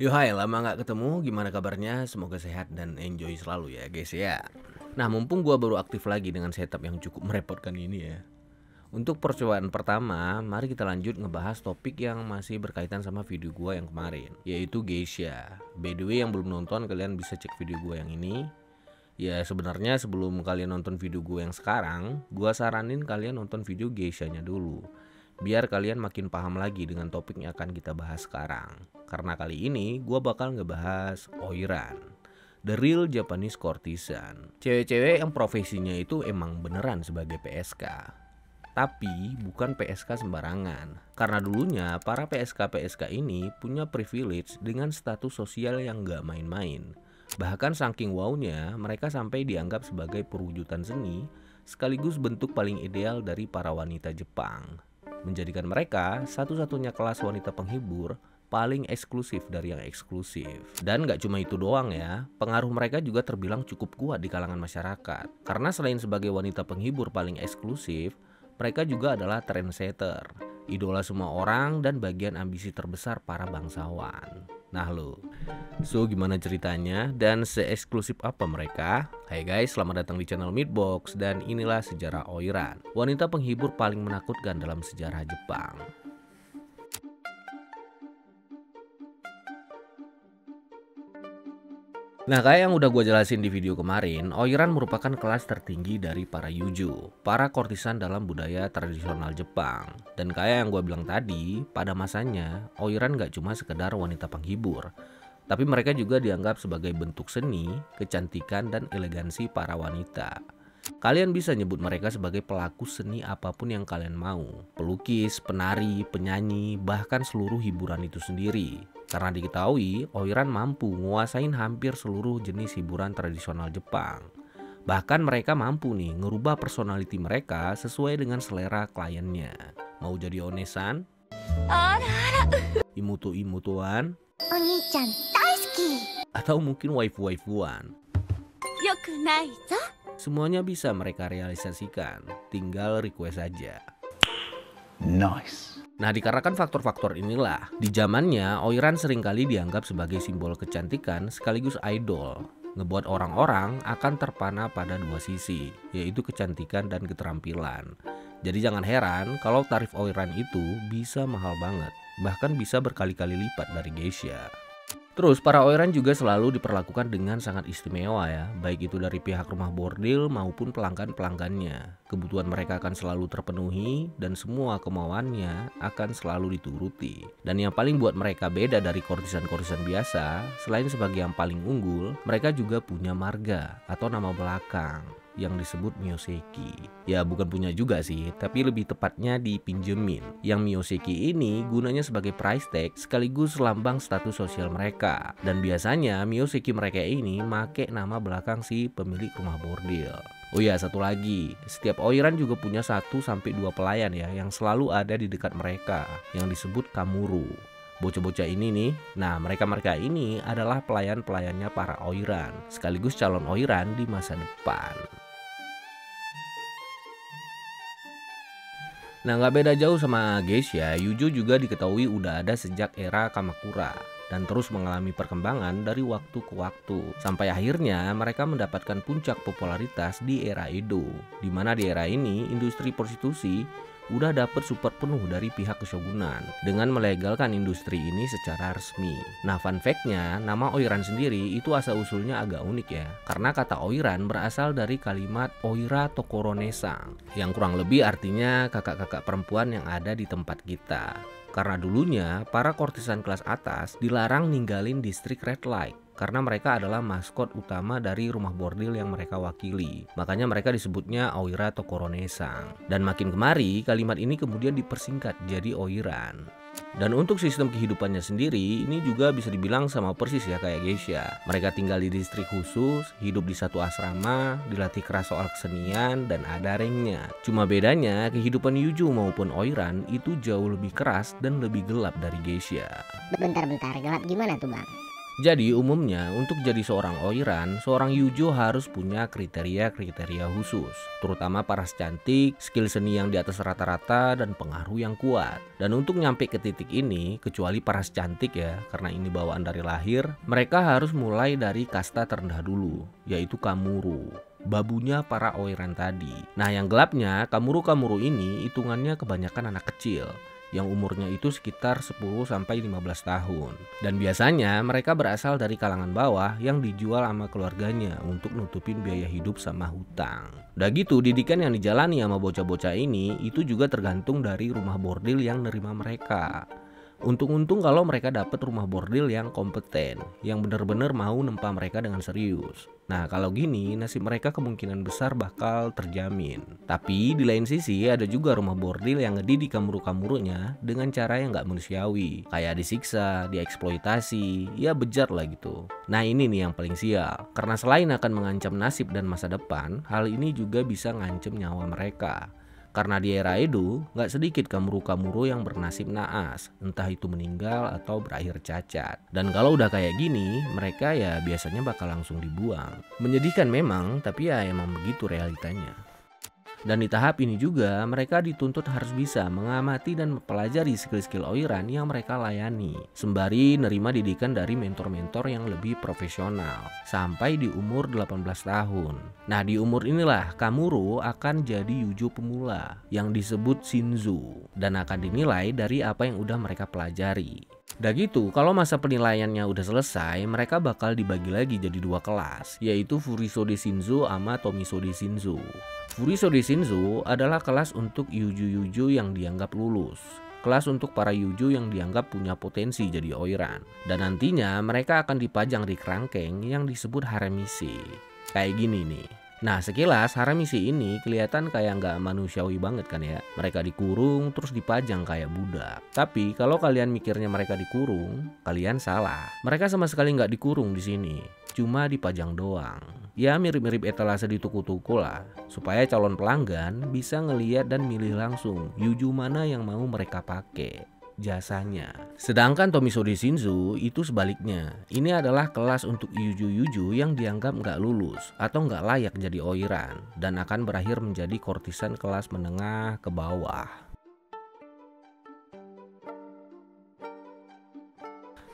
Yo hai, lama nggak ketemu, gimana kabarnya? Semoga sehat dan enjoy selalu ya guys ya. Nah mumpung gua baru aktif lagi dengan setup yang cukup merepotkan ini ya. Untuk percobaan pertama, mari kita lanjut ngebahas topik yang masih berkaitan sama video gua yang kemarin, yaitu geisha. By the way, yang belum nonton kalian bisa cek video gua yang ini. Ya sebenarnya sebelum kalian nonton video gua yang sekarang, gua saranin kalian nonton video geisha-nya dulu, biar kalian makin paham lagi dengan topik yang akan kita bahas sekarang. Karena kali ini gua bakal ngebahas Oiran, the real Japanese courtesan. Cewek-cewek yang profesinya itu emang beneran sebagai PSK. Tapi bukan PSK sembarangan. Karena dulunya para PSK-PSK ini punya privilege dengan status sosial yang gak main-main. Bahkan saking wownya, mereka sampai dianggap sebagai perwujudan seni sekaligus bentuk paling ideal dari para wanita Jepang, menjadikan mereka satu-satunya kelas wanita penghibur paling eksklusif dari yang eksklusif. Dan gak cuma itu doang ya, pengaruh mereka juga terbilang cukup kuat di kalangan masyarakat. Karena selain sebagai wanita penghibur paling eksklusif, mereka juga adalah trendsetter, idola semua orang dan bagian ambisi terbesar para bangsawan. Nah lo, so gimana ceritanya dan se-eksklusif apa mereka? Hai guys, selamat datang di channel Meatbox dan inilah sejarah Oiran, wanita penghibur paling menakutkan dalam sejarah Jepang. Nah kayak yang udah gue jelasin di video kemarin, Oiran merupakan kelas tertinggi dari para yuju, para courtesan dalam budaya tradisional Jepang. Dan kayak yang gue bilang tadi, pada masanya Oiran gak cuma sekedar wanita penghibur, tapi mereka juga dianggap sebagai bentuk seni, kecantikan, dan elegansi para wanita. Kalian bisa nyebut mereka sebagai pelaku seni apapun yang kalian mau, pelukis, penari, penyanyi, bahkan seluruh hiburan itu sendiri. Karena diketahui, Oiran mampu nguasain hampir seluruh jenis hiburan tradisional Jepang. Bahkan mereka mampu nih ngerubah personality mereka sesuai dengan selera kliennya. Mau jadi onesan, imutu-imutuan, Oni-chan daisuki, atau mungkin waifu-waifuan. Semuanya bisa mereka realisasikan, tinggal request saja. Nice. Nah dikarenakan faktor-faktor inilah, di zamannya Oiran seringkali dianggap sebagai simbol kecantikan sekaligus idol. Ngebuat orang-orang akan terpana pada dua sisi, yaitu kecantikan dan keterampilan. Jadi jangan heran kalau tarif Oiran itu bisa mahal banget, bahkan bisa berkali-kali lipat dari geisha. Terus para Oiran juga selalu diperlakukan dengan sangat istimewa ya, baik itu dari pihak rumah bordil maupun pelanggan-pelanggannya. Kebutuhan mereka akan selalu terpenuhi dan semua kemauannya akan selalu dituruti. Dan yang paling buat mereka beda dari courtesan-courtesan biasa, selain sebagai yang paling unggul, mereka juga punya marga atau nama belakang yang disebut miyoseki. Ya bukan punya juga sih, tapi lebih tepatnya dipinjemin. Yang miyoseki ini gunanya sebagai price tag sekaligus lambang status sosial mereka. Dan biasanya miyoseki mereka ini make nama belakang si pemilik rumah bordil. Oh ya, satu lagi, setiap Oiran juga punya 1-2 pelayan ya yang selalu ada di dekat mereka yang disebut kamuru. Bocah-bocah ini nih, nah mereka-mereka ini adalah pelayan-pelayannya para Oiran, sekaligus calon Oiran di masa depan. Nah nggak beda jauh sama geisha, yuju juga diketahui udah ada sejak era Kamakura dan terus mengalami perkembangan dari waktu ke waktu sampai akhirnya mereka mendapatkan puncak popularitas di era Edo, dimana di era ini industri prostitusi udah dapet support penuh dari pihak keshogunan dengan melegalkan industri ini secara resmi. Nah fun fact-nya, nama Oiran sendiri itu asal-usulnya agak unik ya, karena kata Oiran berasal dari kalimat Oira Tokoronesang yang kurang lebih artinya kakak-kakak perempuan yang ada di tempat kita. Karena dulunya para courtesan kelas atas dilarang ninggalin distrik red light karena mereka adalah maskot utama dari rumah bordil yang mereka wakili. Makanya mereka disebutnya Oira Tokoronesang. Dan makin kemari kalimat ini kemudian dipersingkat jadi Oiran. Dan untuk sistem kehidupannya sendiri ini juga bisa dibilang sama persis ya kayak geisha. Mereka tinggal di distrik khusus, hidup di satu asrama, dilatih keras soal kesenian dan ada ranknya. Cuma bedanya kehidupan yuju maupun Oiran itu jauh lebih keras dan lebih gelap dari geisha. Bentar-bentar, gelap gimana tuh bang? Jadi umumnya untuk jadi seorang oiran, seorang yujo harus punya kriteria-kriteria khusus, terutama paras cantik, skill seni yang di atas rata-rata, dan pengaruh yang kuat. Dan untuk nyampe ke titik ini, kecuali paras cantik ya, karena ini bawaan dari lahir, mereka harus mulai dari kasta terendah dulu, yaitu kamuru, babunya para oiran tadi. Nah yang gelapnya, kamuru-kamuru ini hitungannya kebanyakan anak kecil yang umurnya itu sekitar 10-15 tahun. Dan biasanya mereka berasal dari kalangan bawah yang dijual sama keluarganya untuk nutupin biaya hidup sama hutang. Udah gitu didikan yang dijalani sama bocah-bocah ini itu juga tergantung dari rumah bordil yang nerima mereka. Untung-untung kalau mereka dapat rumah bordil yang kompeten, yang bener-bener mau nempa mereka dengan serius. Nah kalau gini nasib mereka kemungkinan besar bakal terjamin. Tapi di lain sisi ada juga rumah bordil yang ngedidik kamuru-kamurunya dengan cara yang gak manusiawi, kayak disiksa, dieksploitasi, ya bejat lah gitu. Nah ini nih yang paling sial, karena selain akan mengancam nasib dan masa depan, hal ini juga bisa ngancem nyawa mereka. Karena di era Edo, gak sedikit kamuru-kamuru yang bernasib naas, entah itu meninggal atau berakhir cacat. Dan kalau udah kayak gini, mereka ya biasanya bakal langsung dibuang. Menyedihkan memang, tapi ya emang begitu realitanya. Dan di tahap ini juga mereka dituntut harus bisa mengamati dan mempelajari skill-skill oiran yang mereka layani, sembari nerima didikan dari mentor-mentor yang lebih profesional sampai di umur 18 tahun. Nah di umur inilah kamuru akan jadi yujo pemula yang disebut shinzu dan akan dinilai dari apa yang udah mereka pelajari. Udah gitu, kalau masa penilaiannya udah selesai, mereka bakal dibagi lagi jadi dua kelas, yaitu Furisode Shinzo sama Tomisode Shinzo. Furisode Shinzo adalah kelas untuk yuju-yuju yang dianggap lulus, kelas untuk para yuju yang dianggap punya potensi jadi oiran, dan nantinya mereka akan dipajang di kerangkeng yang disebut haremisi. Kayak gini nih. Nah sekilas haremisi ini kelihatan kayak nggak manusiawi banget kan ya. Mereka dikurung terus dipajang kayak budak. Tapi kalau kalian mikirnya mereka dikurung, kalian salah. Mereka sama sekali nggak dikurung di sini, cuma dipajang doang. Ya mirip-mirip etalase di tuku-tuku lah, supaya calon pelanggan bisa ngeliat dan milih langsung yuju mana yang mau mereka pakai jasanya. Sedangkan Tomisode Shinzo itu sebaliknya. Ini adalah kelas untuk yuju-yuju yang dianggap nggak lulus atau nggak layak jadi oiran dan akan berakhir menjadi kortisan kelas menengah ke bawah.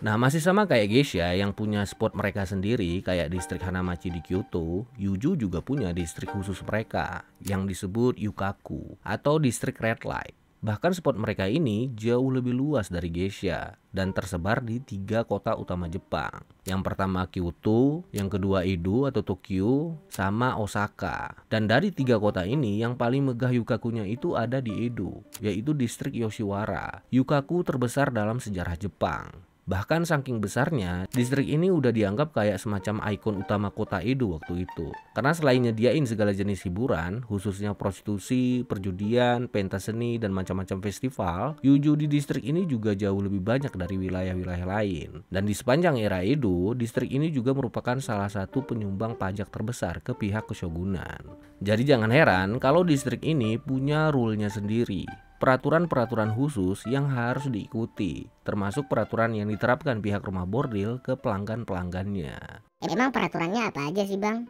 Nah masih sama kayak geisha yang punya spot mereka sendiri kayak distrik Hanamachi di Kyoto, yuju juga punya distrik khusus mereka yang disebut yukaku atau distrik red light. Bahkan spot mereka ini jauh lebih luas dari geisha dan tersebar di 3 kota utama Jepang. Yang pertama Kyoto, yang kedua Edo atau Tokyo, sama Osaka. Dan dari 3 kota ini yang paling megah yukakunya itu ada di Edo, yaitu distrik Yoshiwara. Yukaku terbesar dalam sejarah Jepang. Bahkan saking besarnya, distrik ini udah dianggap kayak semacam ikon utama kota Edo waktu itu. Karena selain nyediain segala jenis hiburan, khususnya prostitusi, perjudian, pentas seni, dan macam-macam festival, yuju di distrik ini juga jauh lebih banyak dari wilayah-wilayah lain. Dan di sepanjang era Edo, distrik ini juga merupakan salah satu penyumbang pajak terbesar ke pihak keshogunan. Jadi jangan heran kalau distrik ini punya rule-nya sendiri. Peraturan-peraturan khusus yang harus diikuti, termasuk peraturan yang diterapkan pihak rumah bordil ke pelanggan-pelanggannya. Emang peraturannya apa aja sih bang?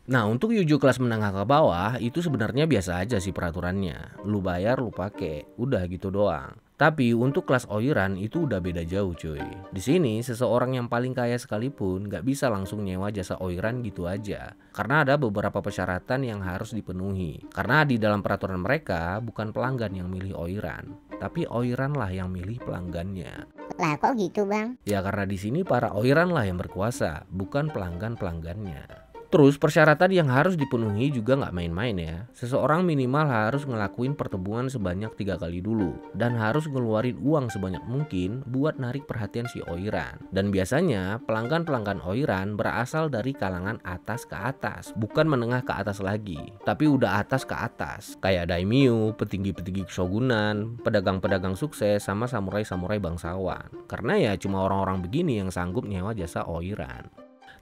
Nah untuk yuju kelas menengah ke bawah itu sebenarnya biasa aja sih peraturannya. Lu bayar lu pake, udah gitu doang. Tapi untuk kelas oiran itu udah beda jauh cuy. Di sini seseorang yang paling kaya sekalipun gak bisa langsung nyewa jasa oiran gitu aja. Karena ada beberapa persyaratan yang harus dipenuhi. Karena di dalam peraturan mereka bukan pelanggan yang milih oiran, tapi oiran lah yang milih pelanggannya. Lah kok gitu bang? Ya karena di sini para oiran lah yang berkuasa, bukan pelanggan-pelanggannya. Terus persyaratan yang harus dipenuhi juga nggak main-main ya. Seseorang minimal harus ngelakuin pertemuan sebanyak 3 kali dulu. Dan harus ngeluarin uang sebanyak mungkin buat narik perhatian si oiran. Dan biasanya pelanggan-pelanggan oiran berasal dari kalangan atas ke atas. Bukan menengah ke atas lagi, tapi udah atas ke atas. Kayak daimyo, petinggi-petinggi shogunan, pedagang-pedagang sukses, sama samurai-samurai bangsawan. Karena ya cuma orang-orang begini yang sanggup nyewa jasa oiran.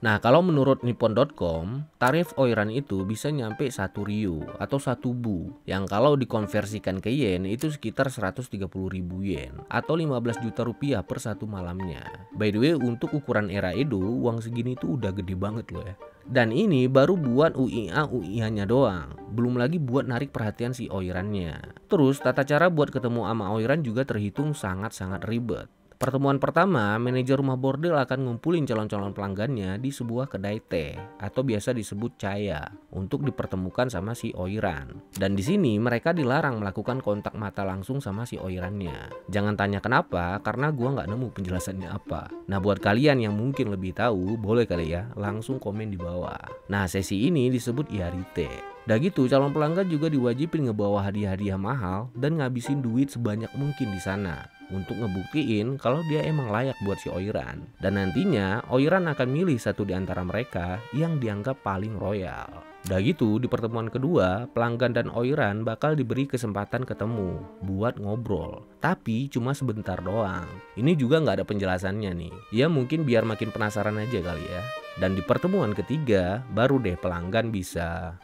Nah, kalau menurut nippon.com, tarif Oiran itu bisa nyampe 1 ryu atau 1 bu, yang kalau dikonversikan ke yen itu sekitar 130.000 yen atau 15 juta rupiah per satu malamnya. By the way, untuk ukuran era Edo, uang segini tuh udah gede banget loh ya. Dan ini baru buat UIA-nya doang, belum lagi buat narik perhatian si Oirannya. Terus tata cara buat ketemu sama Oiran juga terhitung sangat-sangat ribet. Pertemuan pertama, manajer rumah bordel akan ngumpulin calon-calon pelanggannya di sebuah kedai teh atau biasa disebut chaya untuk dipertemukan sama si Oiran. Dan di sini mereka dilarang melakukan kontak mata langsung sama si Oirannya. Jangan tanya kenapa, karena gua nggak nemu penjelasannya apa. Nah, buat kalian yang mungkin lebih tahu, boleh kali ya langsung komen di bawah. Nah, sesi ini disebut iarite. Udah gitu, calon pelanggan juga diwajibin ngebawa hadiah-hadiah mahal dan ngabisin duit sebanyak mungkin di sana untuk ngebuktiin kalau dia emang layak buat si Oiran. Dan nantinya Oiran akan milih satu di antara mereka yang dianggap paling royal. Udah gitu, di pertemuan kedua, pelanggan dan Oiran bakal diberi kesempatan ketemu buat ngobrol. Tapi cuma sebentar doang. Ini juga nggak ada penjelasannya nih. Ya mungkin biar makin penasaran aja kali ya. Dan di pertemuan ketiga, baru deh pelanggan bisa.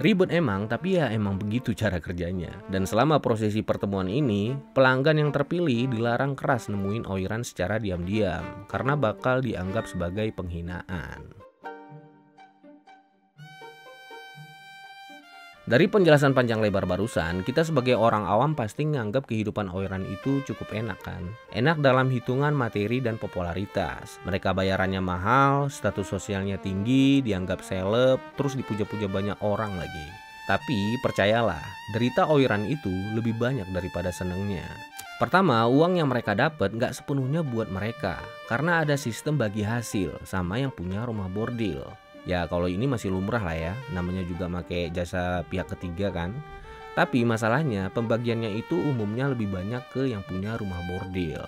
Ribet emang, tapi ya emang begitu cara kerjanya. Dan selama prosesi pertemuan ini, pelanggan yang terpilih dilarang keras nemuin Oiran secara diam-diam karena bakal dianggap sebagai penghinaan. Dari penjelasan panjang lebar barusan, kita sebagai orang awam pasti nganggap kehidupan Oiran itu cukup enak kan? Enak dalam hitungan materi dan popularitas. Mereka bayarannya mahal, status sosialnya tinggi, dianggap seleb, terus dipuja-puja banyak orang lagi. Tapi percayalah, derita Oiran itu lebih banyak daripada senengnya. Pertama, uang yang mereka dapat nggak sepenuhnya buat mereka, karena ada sistem bagi hasil sama yang punya rumah bordil. Ya kalau ini masih lumrah lah ya, namanya juga pakai jasa pihak ketiga kan. Tapi masalahnya pembagiannya itu umumnya lebih banyak ke yang punya rumah bordil.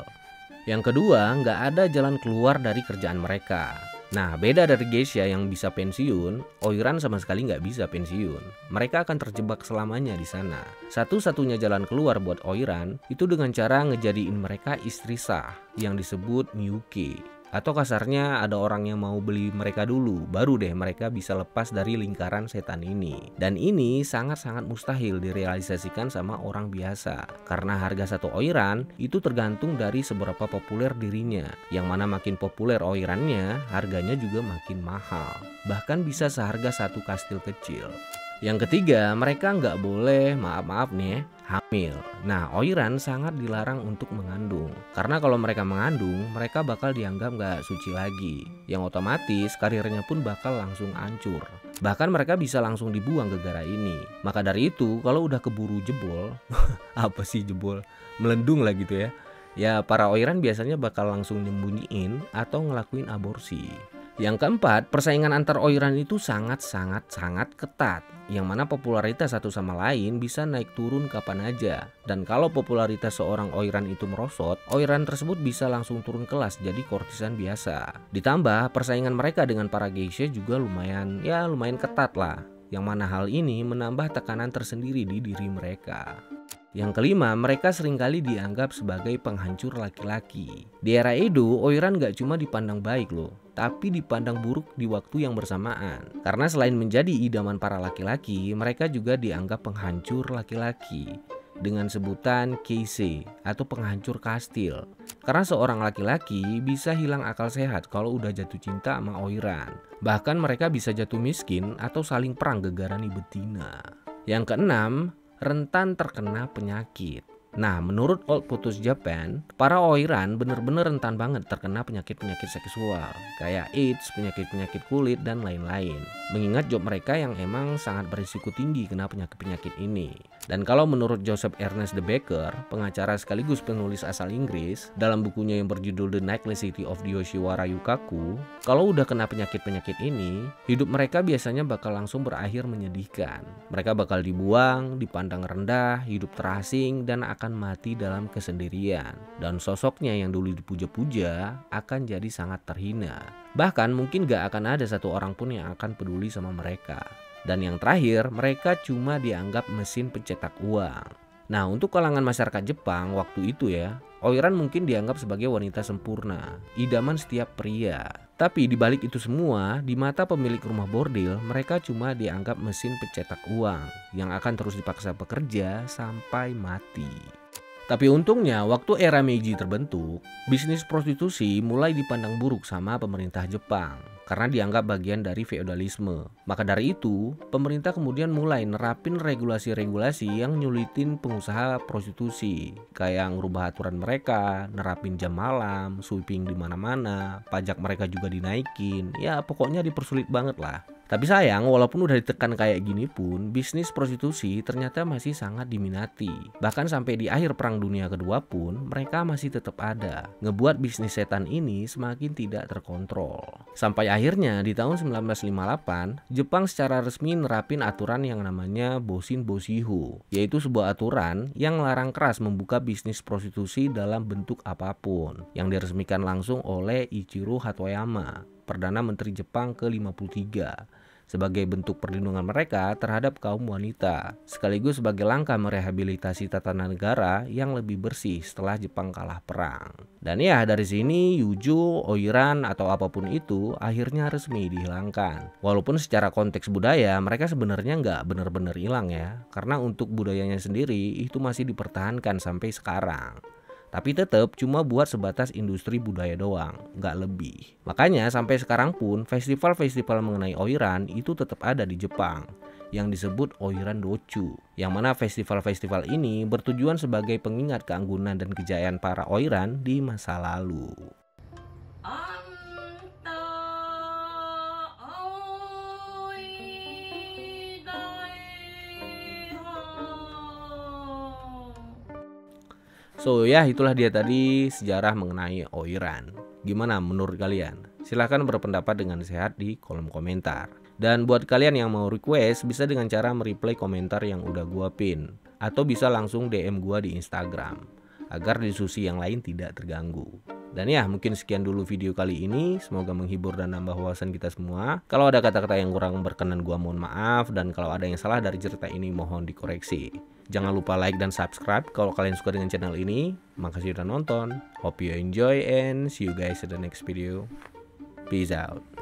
Yang kedua, nggak ada jalan keluar dari kerjaan mereka. Nah, beda dari geisha yang bisa pensiun, Oiran sama sekali nggak bisa pensiun. Mereka akan terjebak selamanya di sana. Satu-satunya jalan keluar buat Oiran itu dengan cara ngejadiin mereka istri sah yang disebut miyuki. Atau kasarnya ada orang yang mau beli mereka dulu, baru deh mereka bisa lepas dari lingkaran setan ini. Dan ini sangat-sangat mustahil direalisasikan sama orang biasa. Karena harga satu Oiran itu tergantung dari seberapa populer dirinya. Yang mana makin populer Oirannya, harganya juga makin mahal. Bahkan bisa seharga satu kastil kecil. Yang ketiga, mereka nggak boleh, maaf nih, hamil. Nah, Oiran sangat dilarang untuk mengandung. Karena kalau mereka mengandung, mereka bakal dianggap nggak suci lagi. Yang otomatis karirnya pun bakal langsung hancur. Bahkan mereka bisa langsung dibuang gara-gara ini. Maka dari itu, kalau udah keburu jebol, apa sih jebol? Melendung lah gitu ya. Ya, para Oiran biasanya bakal langsung nyembunyiin atau ngelakuin aborsi. Yang keempat, persaingan antar Oiran itu sangat ketat, yang mana popularitas satu sama lain bisa naik turun kapan aja. Dan kalau popularitas seorang Oiran itu merosot, Oiran tersebut bisa langsung turun kelas jadi kortisan biasa. Ditambah persaingan mereka dengan para geisha juga lumayan ketat lah, yang mana hal ini menambah tekanan tersendiri di diri mereka. Yang kelima, mereka seringkali dianggap sebagai penghancur laki-laki. Di era Edo, Oiran gak cuma dipandang baik loh, tapi dipandang buruk di waktu yang bersamaan. Karena selain menjadi idaman para laki-laki, mereka juga dianggap penghancur laki-laki dengan sebutan keisei atau penghancur kastil. Karena seorang laki-laki bisa hilang akal sehat kalau udah jatuh cinta sama Oiran. Bahkan mereka bisa jatuh miskin atau saling perang gegarani betina. Yang keenam, rentan terkena penyakit. Nah, menurut Old Photos Japan, para Oiran bener-bener rentan banget terkena penyakit-penyakit seksual kayak AIDS, penyakit-penyakit kulit, dan lain-lain. Mengingat job mereka yang emang sangat berisiko tinggi kena penyakit-penyakit ini. Dan kalau menurut Joseph Ernest de Backer, pengacara sekaligus penulis asal Inggris, dalam bukunya yang berjudul The Necessity of the Yoshiwara Yukaku, kalau udah kena penyakit-penyakit ini, hidup mereka biasanya bakal langsung berakhir menyedihkan. Mereka bakal dibuang, dipandang rendah, hidup terasing, dan akan mati dalam kesendirian. Dan sosoknya yang dulu dipuja-puja akan jadi sangat terhina. Bahkan mungkin gak akan ada satu orang pun yang akan peduli sama mereka. Dan yang terakhir, mereka cuma dianggap mesin pencetak uang. Nah, untuk kalangan masyarakat Jepang waktu itu ya, Oiran mungkin dianggap sebagai wanita sempurna, idaman setiap pria. Tapi di balik itu semua, di mata pemilik rumah bordil, mereka cuma dianggap mesin pencetak uang yang akan terus dipaksa bekerja sampai mati. Tapi untungnya waktu era Meiji terbentuk, bisnis prostitusi mulai dipandang buruk sama pemerintah Jepang karena dianggap bagian dari feodalisme. Maka dari itu, pemerintah kemudian mulai nerapin regulasi-regulasi yang nyulitin pengusaha prostitusi, kayak ngerubah aturan mereka, nerapin jam malam, sweeping di mana-mana, pajak mereka juga dinaikin. Ya, pokoknya dipersulit banget lah. Tapi sayang, walaupun udah ditekan kayak gini pun, bisnis prostitusi ternyata masih sangat diminati. Bahkan sampai di akhir Perang Dunia Kedua pun, mereka masih tetap ada. Ngebuat bisnis setan ini semakin tidak terkontrol. Sampai akhirnya di tahun 1958, Jepang secara resmi nerapin aturan yang namanya Boshin Boshihu, yaitu sebuah aturan yang larang keras membuka bisnis prostitusi dalam bentuk apapun, yang diresmikan langsung oleh Ichiro Hatoyama, Perdana Menteri Jepang ke-53, sebagai bentuk perlindungan mereka terhadap kaum wanita, sekaligus sebagai langkah merehabilitasi tatanan negara yang lebih bersih setelah Jepang kalah perang. Dan ya, dari sini Yuju, Oiran, atau apapun itu akhirnya resmi dihilangkan. Walaupun secara konteks budaya mereka sebenarnya nggak benar-benar hilang ya, karena untuk budayanya sendiri itu masih dipertahankan sampai sekarang. Tapi tetap cuma buat sebatas industri budaya doang, nggak lebih. Makanya sampai sekarang pun festival-festival mengenai Oiran itu tetap ada di Jepang, yang disebut Oiran Dochu. Yang mana festival-festival ini bertujuan sebagai pengingat keanggunan dan kejayaan para Oiran di masa lalu. So ya, itulah dia tadi sejarah mengenai Oiran. Gimana menurut kalian? Silahkan berpendapat dengan sehat di kolom komentar. Dan buat kalian yang mau request, bisa dengan cara mereply komentar yang udah gua pin, atau bisa langsung DM gua di Instagram, agar diskusi yang lain tidak terganggu. Dan ya, mungkin sekian dulu video kali ini. Semoga menghibur dan nambah wawasan kita semua. Kalau ada kata-kata yang kurang berkenan, gua mohon maaf. Dan kalau ada yang salah dari cerita ini, mohon dikoreksi. Jangan lupa like dan subscribe kalau kalian suka dengan channel ini. Makasih udah nonton. Hope you enjoy and see you guys in the next video. Peace out.